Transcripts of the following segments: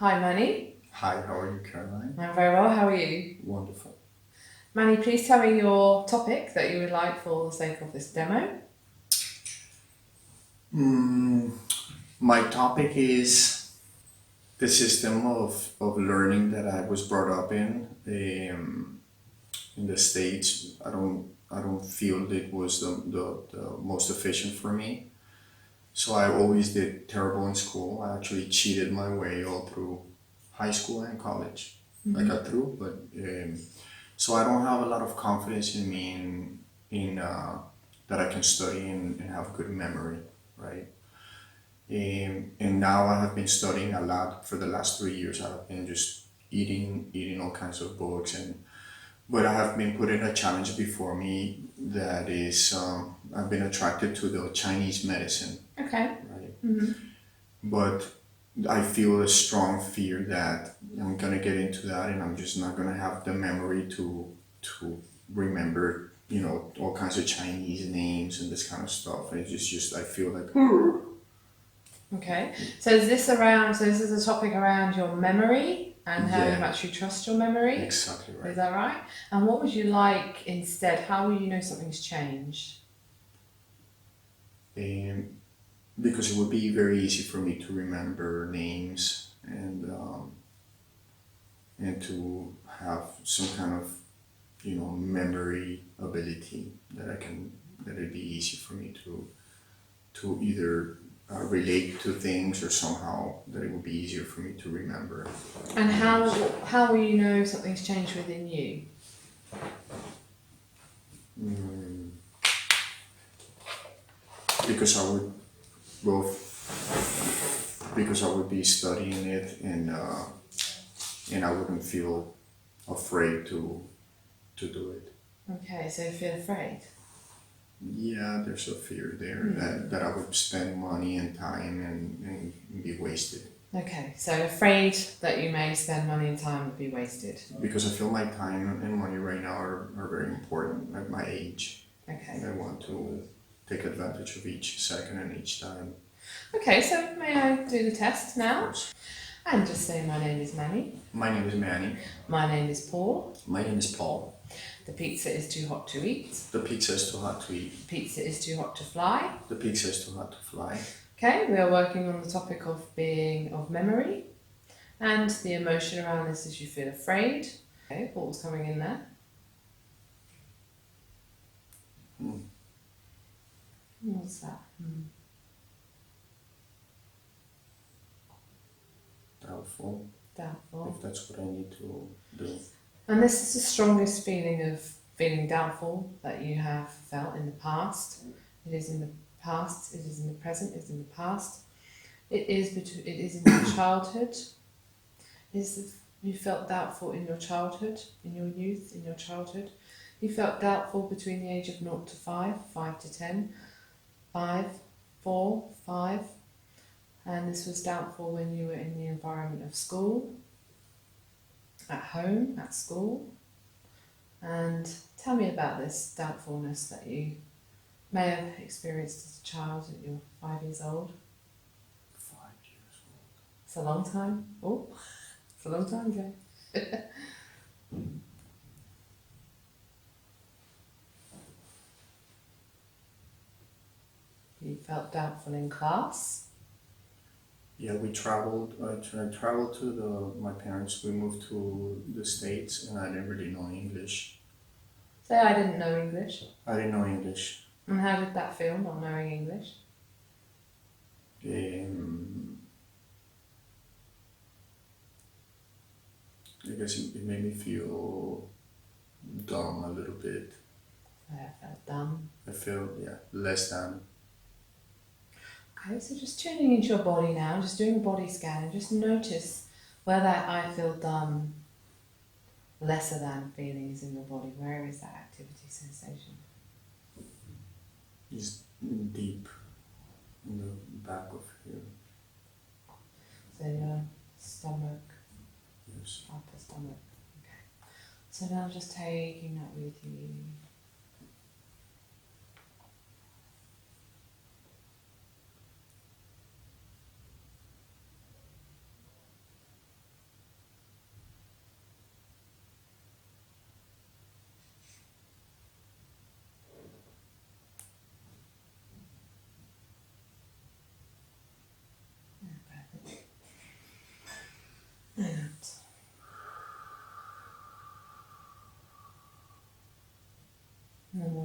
Hi, Manny. Hi, how are you, Caroline? I'm very well. How are you? Wonderful. Manny, please tell me your topic that you would like for the sake of this demo. Mm, my topic is the system of learning that I was brought up in the States. I don't feel that it was the most efficient for me. So I always did terrible in school. I actually cheated my way all through high school and college. I got through, but so I don't have a lot of confidence in me in that I can study and have good memory, right? And now I have been studying a lot for the last 3 years. I have been just eating all kinds of books, and but I have been putting a challenge before me that is I've been attracted to the Chinese medicine, Okay. right? But I feel a strong fear that I'm gonna get into that, and I'm just not gonna have the memory to remember, all kinds of Chinese names and this kind of stuff. And it's just I feel like Okay. So this is a topic around your memory and how you yeah, much you trust your memory. exactly Is right. that right? And what would you like instead? How will you know something's changed? And because it would be very easy for me to remember names and to have some kind of memory ability that it'd be easy for me to either relate to things, or somehow that it would be easier for me to remember And names. how will you know something's changed within you? Mm, because I would well because I would be studying it, and I wouldn't feel afraid to do it. Okay, so you feel afraid. Yeah, there's a fear there that I would spend money and time and be wasted. Okay, so afraid that you may spend money and time would be wasted. Because I feel my time and money right now are very important at my age. Okay. And I want to take advantage of each second and each time. Okay, so may I do the test Of now? course. And just say my name is Manny. My name is Manny. My name is Paul. My name is Paul. The pizza is too hot to eat. The pizza is too hot to eat. The pizza is too hot to fly. The pizza is too hot to fly. Okay, we are working on the topic of being of memory. And the emotion around this is you feel afraid. Okay, Paul's coming in there. What's that? Doubtful. Doubtful. If that's what I need to do. And this is the strongest feeling of feeling doubtful that you have felt in the past. It is in the past, it is in the present, it is in the past. It is in your childhood. You felt doubtful in your childhood, in your youth, in your childhood. You felt doubtful between the age of 0 to 5, 5 to 10, 5, 4, 5. And this was doubtful when you were in the environment of school, at home, at school. And tell me about this doubtfulness that you may have experienced as a child at your 5 years old. 5 years old. It's a long time. Oh, it's a long time ago. You felt doubtful in class. Yeah, we traveled. I traveled to my parents. We moved to the States, and I didn't really know English. Say I didn't know English. I didn't know English. And how did that feel, not knowing English? I guess it made me feel dumb a little bit. I felt dumb. I feel, less than. Okay, so just tuning into your body now, just doing a body scan, and just notice where that I feel dumb, lesser than feeling is in your body. Where is that activity sensation? It's deep in the back of here. So your stomach, Yes. upper stomach. Okay. So now just taking that with you.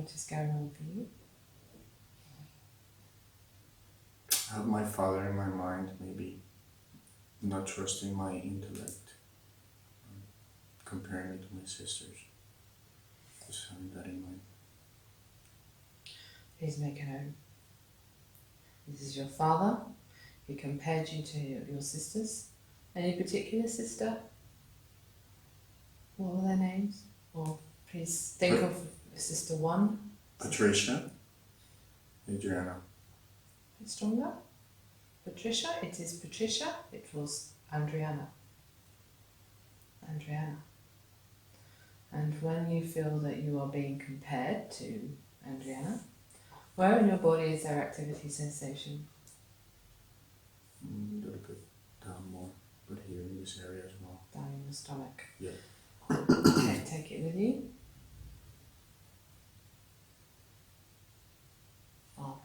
what is going on for you? I have my father in my mind, maybe not trusting my intellect, comparing me to my sisters. Just having that in mind. Please make a note. This is your father. He compared you to your sisters. Any particular sister? What were their names? Or please think of sister one. Patricia, Adriana. A bit stronger. Patricia, it is Patricia. It was Andriana. Andriana. And when you feel that you are being compared to Andriana, where in your body is there activity sensation? A little bit down more, but here in this area as well. Down in your stomach. Yeah. Okay, take it with you. Father.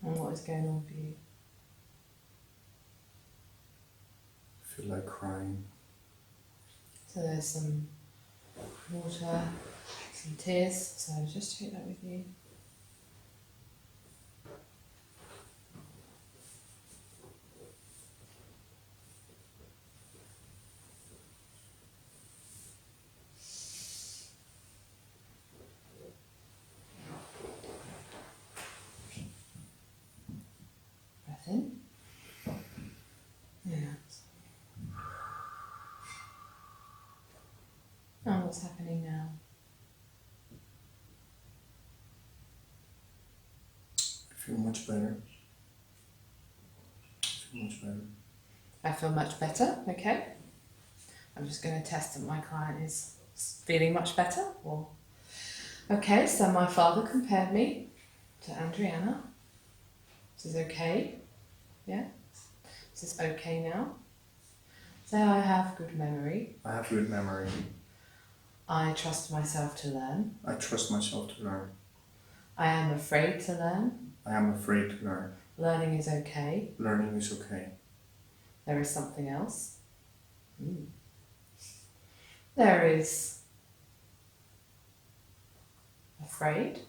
And what is going on for you? I feel like crying. So there's some water, some tears, so just take that with you. Breath in. And out. And what's happening now? I feel much better. I feel much better. I feel much better, okay. I'm just going to test that my client is feeling much better. Or okay, so my father compared me to Andriana. This is okay. Yeah? This is okay now. Say I have good memory. I have good memory. I trust myself to learn. I trust myself to learn. I am afraid to learn. I am afraid to learn. Learning is okay. Learning is okay. There is something else. There is afraid.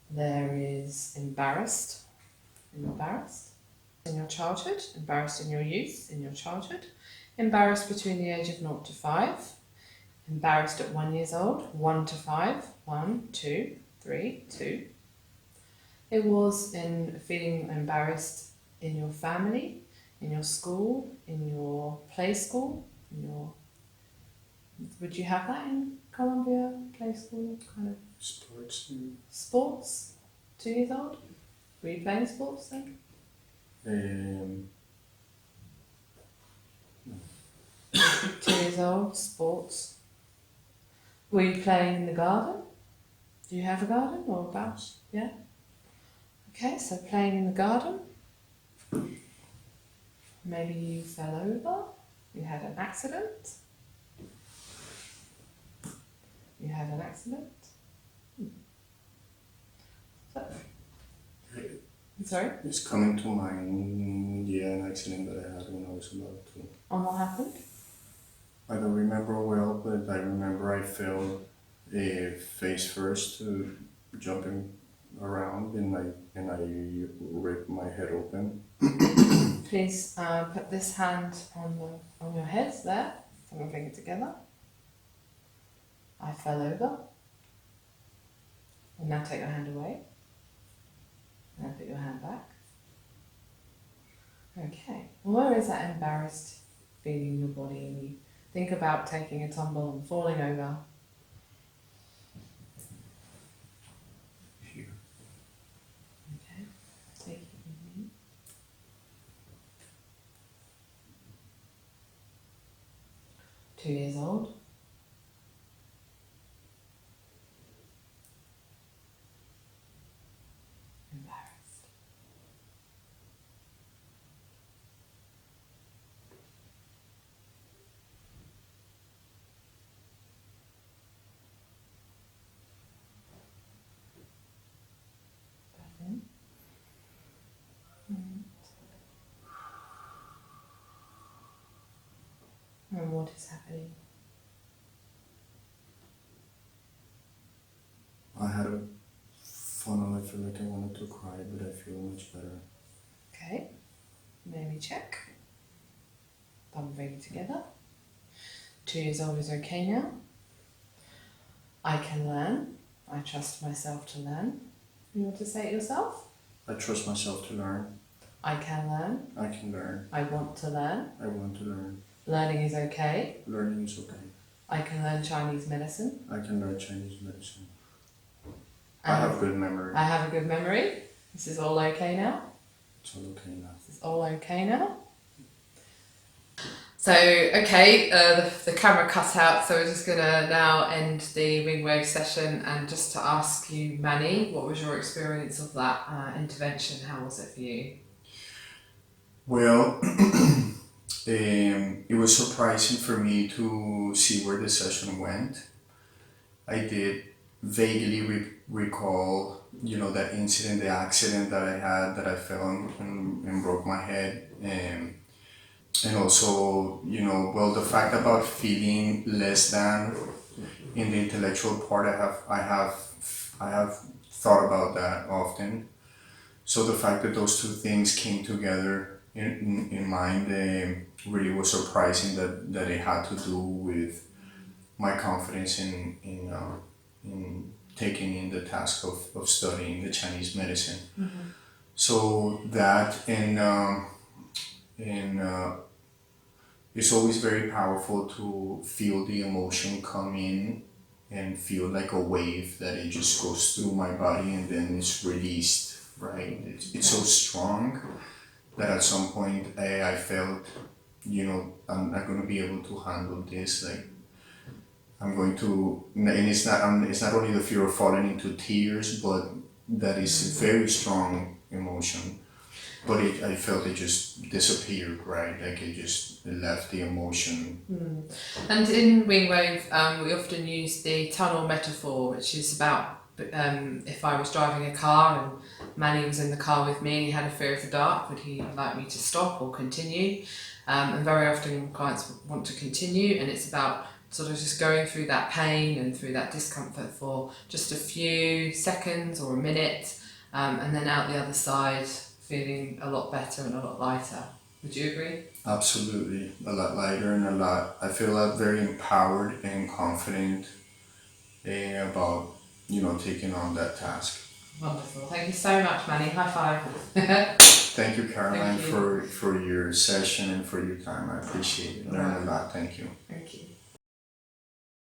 There is embarrassed. Embarrassed in your childhood. Embarrassed in your youth, in your childhood. Embarrassed between the age of 0 to 5. Embarrassed at 1 year old. 1 to 5. 1, 2, 3, 2. It was in feeling embarrassed in your family, in your school, in your play school, in your... Would you have that in Colombia? Play school, kind of... Sports. Sports? 2 years old? Were you playing sports then? 2 years old, sports. Were you playing in the garden? Do you have a garden or a house? Yeah? Okay, so playing in the garden. Maybe you fell over. You had an accident. You had an accident. So, sorry? It's coming to mind, an accident that I had when I was about to. And what happened? I don't remember well, but I remember I fell face first, jumping around, and I ripped my head open. Please put this hand on your head there. Put your finger together. I fell over. And now take your hand away. Now put your hand back. Okay. Where is that embarrassed feeling in your body? And you think about taking a tumble and falling over. Here. Okay. Take it with you. 2 years old. Embarrassed. Breath in. And what is happening? I had a funnel. I feel like I wanted to cry, but I feel much better. Okay, maybe check. Thumb ring together. 2 years old is okay now. I can learn. I trust myself to learn. You want to say it yourself? I trust myself to learn. I can learn. I can learn. I want to learn. I want to learn. Learning is okay. Learning is okay. I can learn Chinese medicine. I can learn Chinese medicine. I have good memory. I have a good memory. This is all okay now. It's all okay now. This is all okay now. So, okay, the camera cut out, so we're just going to now end the Wingwave session, and just to ask you, Manny, what was your experience of that intervention? How was it for you? Well, it was surprising for me to see where the session went. I did vaguely recall, that incident, the accident that I had, that I fell and broke my head. And also, the fact about feeling less than in the intellectual part, I have thought about that often. So the fact that those two things came together in mind really was surprising that it had to do with my confidence in taking in the task of studying the Chinese medicine. Mm-hmm. So that it's always very powerful to feel the emotion come in and feel like a wave that it just goes through my body and then it's released, right? It's so strong that at some point I felt, I'm not going to be able to handle this. Like, I'm going to, and it's not only the fear of falling into tears, but that is very strong emotion. But I felt it just disappeared, right? Like it left the emotion. And in Wingwave, we often use the tunnel metaphor, which is about if I was driving a car and Manny was in the car with me and he had a fear of the dark, would he like me to stop or continue? And very often clients want to continue, and it's about sort of just going through that pain and through that discomfort for just a few seconds or a minute, and then out the other side feeling a lot better and a lot lighter. Would you agree? Absolutely. A lot lighter and I feel very empowered and confident about, taking on that task. Wonderful. Thank you so much, Manny. High five. Thank you, Caroline, Thank you. for your session and for your time. I appreciate it. Learned a lot. Thank you. Thank you.